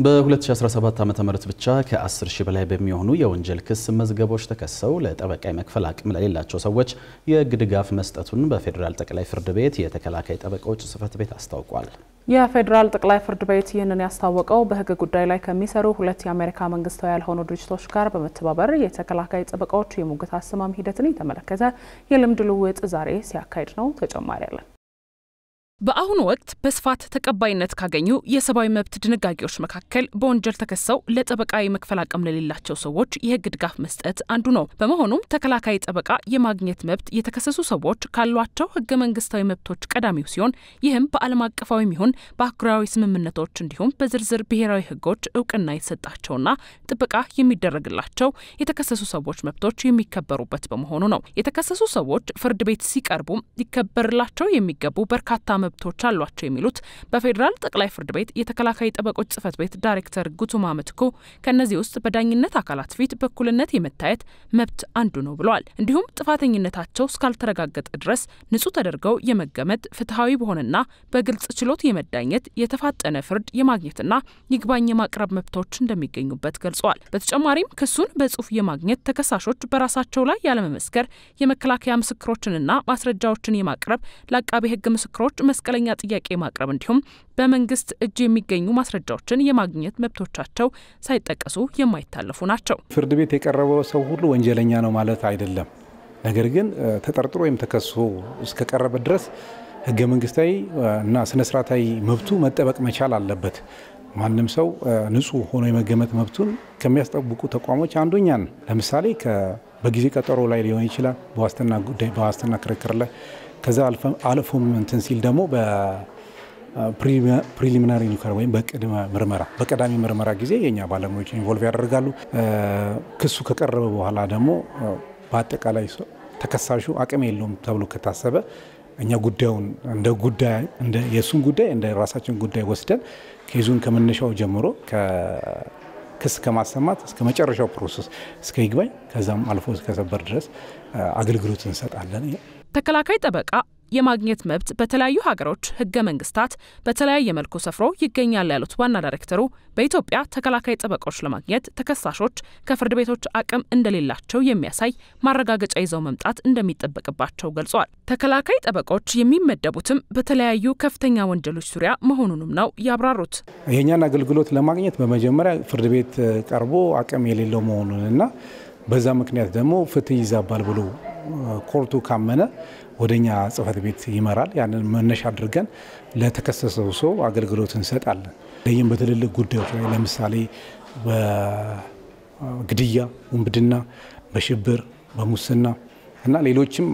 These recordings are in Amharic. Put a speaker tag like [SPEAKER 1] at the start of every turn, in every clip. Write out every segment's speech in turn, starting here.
[SPEAKER 1] በ2017 ዓ.ም ብቻ ከ10 ሺህ በላይ በሚሆኑ የወንጀል ክስ መዝገቦች ተከሰው ለጠበቃ መክፈል አቅም ለሌላቸው ሰዎች የህግ ድጋፍ መስጠቱን በፌደራል ጠቅላይ ፍርድ ቤት የተከላካይ ጠበቆች ጽሕፈት ቤት አስታውቋል።
[SPEAKER 2] የፌደራል ጠቅላይ ፍርድ ቤት ይህንን ያስታወቀው በህግ ጉዳይ ላይ ከሚሰሩ ሁለት የአሜሪካ መንግስታዊ ያልሆኑ ድርጅቶች ጋር በመተባበር የተከላካይ ጠበቆች የሙግት አሰማም ሂደትን የተመለከተ የልምድ ልውውጥ ዛሬ ሲያካሂድ ነው። ተጨማሪ አለ።
[SPEAKER 3] በአሁኑ ወቅት በስፋት ተቀባይነት ካገኙ የሰብአዊ መብት ድንጋጌዎች መካከል በወንጀል ተከሰው ለጠበቃ የመክፈል አቅም ለሌላቸው ሰዎች የህግ ድጋፍ መስጠት አንዱ ነው። በመሆኑም ተከላካይ ጠበቃ የማግኘት መብት የተከሰሱ ሰዎች ካሏቸው ህገ መንግስታዊ መብቶች ቀዳሚው ሲሆን ይህም በዓለም አቀፋዊ ይሁን በአህጉራዊ ስምምነቶች እንዲሁም በዝርዝር ብሔራዊ ህጎች እውቅና የተሰጣቸውና ጥበቃ የሚደረግላቸው የተከሰሱ ሰዎች መብቶች የሚከበሩበት በመሆኑ ነው። የተከሰሱ ሰዎች ፍርድ ቤት ሲቀርቡ ሊከበርላቸው የሚገቡ በርካታ መብቶች አሏቸው የሚሉት በፌደራል ጠቅላይ ፍርድ ቤት የተከላካይ ጠበቆች ጽሕፈት ቤት ዳይሬክተር ጉቱማ መትኮ ከነዚህ ውስጥ በዳኝነት አካላት ፊት በኩልነት የመታየት መብት አንዱ ነው ብለዋል። እንዲሁም ጥፋተኝነታቸው እስካልተረጋገጠ ድረስ ንጹህ ተደርገው የመገመት ፍትሃዊ በሆነና በግልጽ ችሎት የመዳኘት የተፋጠነ ፍርድ የማግኘትና ይግባኝ የማቅረብ መብቶች እንደሚገኙበት ገልጸዋል። በተጨማሪም ክሱን በጽሁፍ የማግኘት ተከሳሾች በራሳቸው ላይ ያለመመስከር የመከላከያ ምስክሮችንና ማስረጃዎችን የማቅረብ ለአቃቤ ህግ ምስክሮች መስቀለኛ ጥያቄ ማቅረብ እንዲሁም በመንግስት እጅ የሚገኙ ማስረጃዎችን የማግኘት መብቶቻቸው ሳይጠቀሱ የማይታለፉ ናቸው።
[SPEAKER 4] ፍርድ ቤት የቀረበው ሰው ሁሉ ወንጀለኛ ነው ማለት አይደለም። ነገር ግን ተጠርጥሮ ወይም ተከሶ እስከቀረበ ድረስ ህገ መንግስታዊ እና ስነ ስርዓታዊ መብቱ መጠበቅ መቻል አለበት። ማንም ሰው ንጹህ ሆኖ የመገመት መብቱን ከሚያስጠብቁ ተቋሞች አንዱኛ ነው። ለምሳሌ በጊዜ ቀጠሮ ላይ ሊሆን ይችላል፣ በዋስትና ጉዳይ በዋስትና ክርክር ላይ ከዛ አልፎም እንትን ሲል ደግሞ በፕሪሊሚናሪ ኒውከር ወይም በቀዳሚ ምርመራ ጊዜ የኛ ባለሙያዎች ኢንቮልቭ ያደርጋሉ። ክሱ ከቀረበ በኋላ ደግሞ በአጠቃላይ ተከሳሹ አቅም የለውም ተብሎ ከታሰበ እኛ ጉዳዩን እንደ የሱን ጉዳይ እንደ ራሳችን ጉዳይ ወስደን ኬዙን ከመነሻው ጀምሮ ክስ ከማሰማት እስከ መጨረሻው ፕሮሰስ እስከ ይግባኝ ከዛም አልፎ እስከ ሰበር ድረስ አገልግሎት እንሰጣለን።
[SPEAKER 3] ተከላካይ ጠበቃ የማግኘት መብት በተለያዩ ሀገሮች ህገ መንግስታት በተለያየ መልኩ ሰፍሮ ይገኛል ያሉት ዋና ዳይሬክተሩ በኢትዮጵያ ተከላካይ ጠበቆች ለማግኘት ተከሳሾች ከፍርድ ቤቶች አቅም እንደሌላቸው የሚያሳይ ማረጋገጫ ይዘው መምጣት እንደሚጠበቅባቸው ገልጸዋል። ተከላካይ ጠበቆች የሚመደቡትም በተለያዩ ከፍተኛ ወንጀሎች ዙሪያ መሆኑንም ነው ያብራሩት።
[SPEAKER 4] የኛን አገልግሎት ለማግኘት በመጀመሪያ ፍርድ ቤት ቀርቦ አቅም የሌለው መሆኑንና በዛ ምክንያት ደግሞ ፍትህ ይዛባል ብሎ ኮርቱ ካመነ ወደኛ ጽሕፈት ቤት ይመራል። ያንን መነሻ አድርገን ለተከሰሰው ሰው አገልግሎት እንሰጣለን። ለይም በትልልቅ ጉዳዮች ላይ ለምሳሌ በግድያ፣ ውንብድና፣ በሽብር፣ በሙስና እና ሌሎችም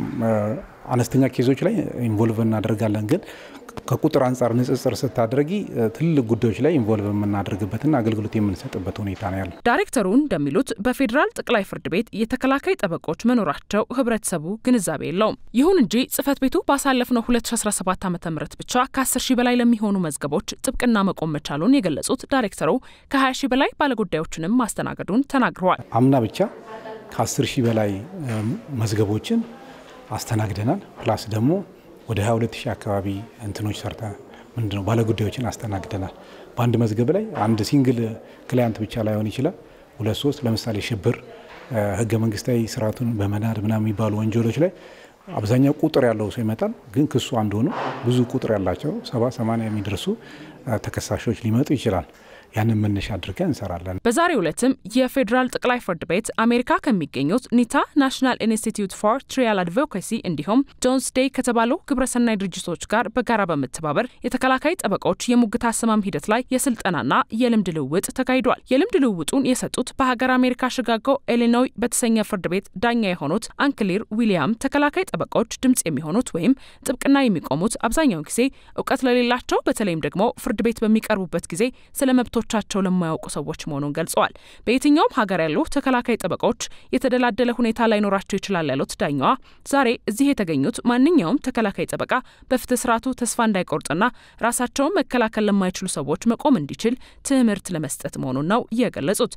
[SPEAKER 4] አነስተኛ ኬዞች ላይ ኢንቮልቭ እናደርጋለን። ግን ከቁጥር አንፃር ንጽጽር ስታደርጊ ትልልቅ ጉዳዮች ላይ ኢንቮልቭ የምናደርግበትና አገልግሎት የምንሰጥበት ሁኔታ ነው ያለው።
[SPEAKER 3] ዳይሬክተሩ እንደሚሉት በፌደራል ጠቅላይ ፍርድ ቤት የተከላካይ ጠበቆች መኖራቸው ህብረተሰቡ ግንዛቤ የለውም። ይሁን እንጂ ጽሕፈት ቤቱ ባሳለፍነው 2017 ዓ.ም ብቻ ከ10 ሺህ በላይ ለሚሆኑ መዝገቦች ጥብቅና መቆም መቻሉን የገለጹት ዳይሬክተሩ ከ20 ሺህ በላይ ባለጉዳዮችንም ማስተናገዱን ተናግረዋል።
[SPEAKER 4] አምና ብቻ ከ10 ሺህ በላይ መዝገቦችን አስተናግደናል። ፕላስ ደግሞ ወደ 22,000 አካባቢ እንትኖች ሰርታ ምንድነው ባለጉዳዮችን አስተናግደናል። በአንድ መዝገብ ላይ አንድ ሲንግል ክላይንት ብቻ ላይሆን ይችላል፣ 2-3 ለምሳሌ ሽብር፣ ህገ መንግስታዊ ስርዓቱን በመናድ ምናምን የሚባሉ ወንጀሎች ላይ አብዛኛው ቁጥር ያለው ሰው ይመጣል። ግን ክሱ አንድ ሆኖ ብዙ ቁጥር ያላቸው 70-80 የሚደርሱ ተከሳሾች ሊመጡ ይችላል። ያንን መነሻ አድርገን እንሰራለን።
[SPEAKER 3] በዛሬው ዕለትም የፌደራል ጠቅላይ ፍርድ ቤት አሜሪካ ከሚገኙት ኒታ ናሽናል ኢንስቲትዩት ፎር ትራያል አድቮኬሲ እንዲሁም ጆንስ ዴይ ከተባሉ ግብረሰናይ ድርጅቶች ጋር በጋራ በመተባበር የተከላካይ ጠበቆች የሙግት አሰማም ሂደት ላይ የስልጠናና የልምድ ልውውጥ ተካሂዷል። የልምድ ልውውጡን የሰጡት በሀገር አሜሪካ ሺካጎ ኢሊኖይ በተሰኘ ፍርድ ቤት ዳኛ የሆኑት አንክሊር ዊሊያም ተከላካይ ጠበቆች ድምጽ የሚሆኑት ወይም ጥብቅና የሚቆሙት አብዛኛው ጊዜ እውቀት ለሌላቸው በተለይም ደግሞ ፍርድ ቤት በሚቀርቡበት ጊዜ ስለ መብቶቻቸው ለማያውቁ ሰዎች መሆኑን ገልጸዋል። በየትኛውም ሀገር ያሉ ተከላካይ ጠበቆች የተደላደለ ሁኔታ ላይኖራቸው ይችላል ያሉት ዳኛዋ ዛሬ እዚህ የተገኙት ማንኛውም ተከላካይ ጠበቃ በፍትህ ስርዓቱ ተስፋ እንዳይቆርጥና ራሳቸውን መከላከል ለማይችሉ ሰዎች መቆም እንዲችል ትምህርት ለመስጠት መሆኑን ነው የገለጹት።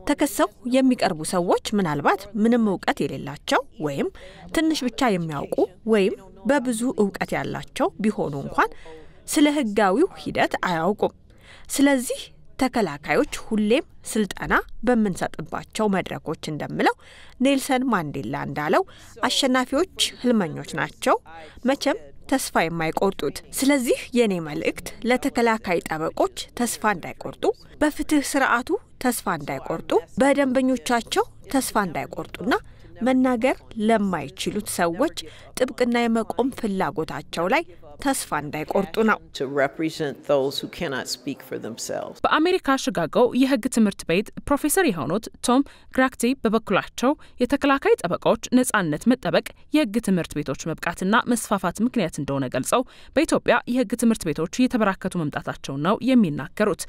[SPEAKER 5] ተከሰው የሚቀርቡ ሰዎች ምናልባት ምንም እውቀት የሌላቸው ወይም ትንሽ ብቻ የሚያውቁ ወይም በብዙ እውቀት ያላቸው ቢሆኑ እንኳን ስለ ህጋዊው ሂደት አያውቁም። ስለዚህ ተከላካዮች ሁሌም ስልጠና በመንሰጥባቸው መድረኮች እንደምለው ኔልሰን ማንዴላ እንዳለው አሸናፊዎች ህልመኞች ናቸው መቼም ተስፋ የማይቆርጡት። ስለዚህ የኔ መልእክት ለተከላካይ ጠበቆች ተስፋ እንዳይቆርጡ፣ በፍትህ ስርዓቱ ተስፋ እንዳይቆርጡ፣ በደንበኞቻቸው ተስፋ እንዳይቆርጡና መናገር ለማይችሉት ሰዎች ጥብቅና የመቆም ፍላጎታቸው ላይ ተስፋ እንዳይቆርጡ ነው።
[SPEAKER 3] በአሜሪካ ሺካጎ የህግ ትምህርት ቤት ፕሮፌሰር የሆኑት ቶም ግራክቲ በበኩላቸው የተከላካይ ጠበቃዎች ነጻነት መጠበቅ የህግ ትምህርት ቤቶች መብቃትና መስፋፋት ምክንያት እንደሆነ ገልጸው በኢትዮጵያ የህግ ትምህርት ቤቶች እየተበራከቱ መምጣታቸው ነው የሚናገሩት።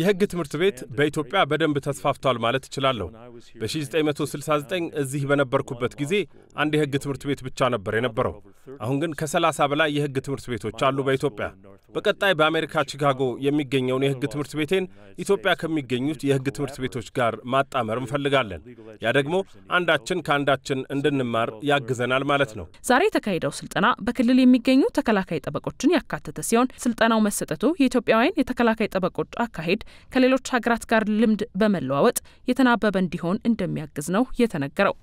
[SPEAKER 6] የህግ ትምህርት ቤት በኢትዮጵያ በደንብ ተስፋፍቷል ማለት እችላለሁ። በ1969 እዚህ በነበርኩበት ጊዜ አንድ የህግ ትምህርት ቤት ብቻ ነበር የነበረው። አሁን ግን ከ30 በላይ የህግ ትምህርት ቤቶች አሉ በኢትዮጵያ። በቀጣይ በአሜሪካ ቺካጎ የሚገኘውን የህግ ትምህርት ቤቴን ኢትዮጵያ ከሚገኙት የህግ ትምህርት ቤቶች ጋር ማጣመር እንፈልጋለን። ያ ደግሞ አንዳችን ከአንዳችን እንድንማር ያግዘናል ማለት ነው።
[SPEAKER 3] ዛሬ የተካሄደው ስልጠና በክልል የሚገኙ ተከላካይ ጠበቆችን ያካተተ ሲሆን ስልጠናው መሰጠቱ የኢትዮጵያውያን የተከላካይ ጠበቆች አካሄድ ከሌሎች ሀገራት ጋር ልምድ በመለዋወጥ የተናበበ እንዲሆን እንደሚያግዝ ነው የተነገረው።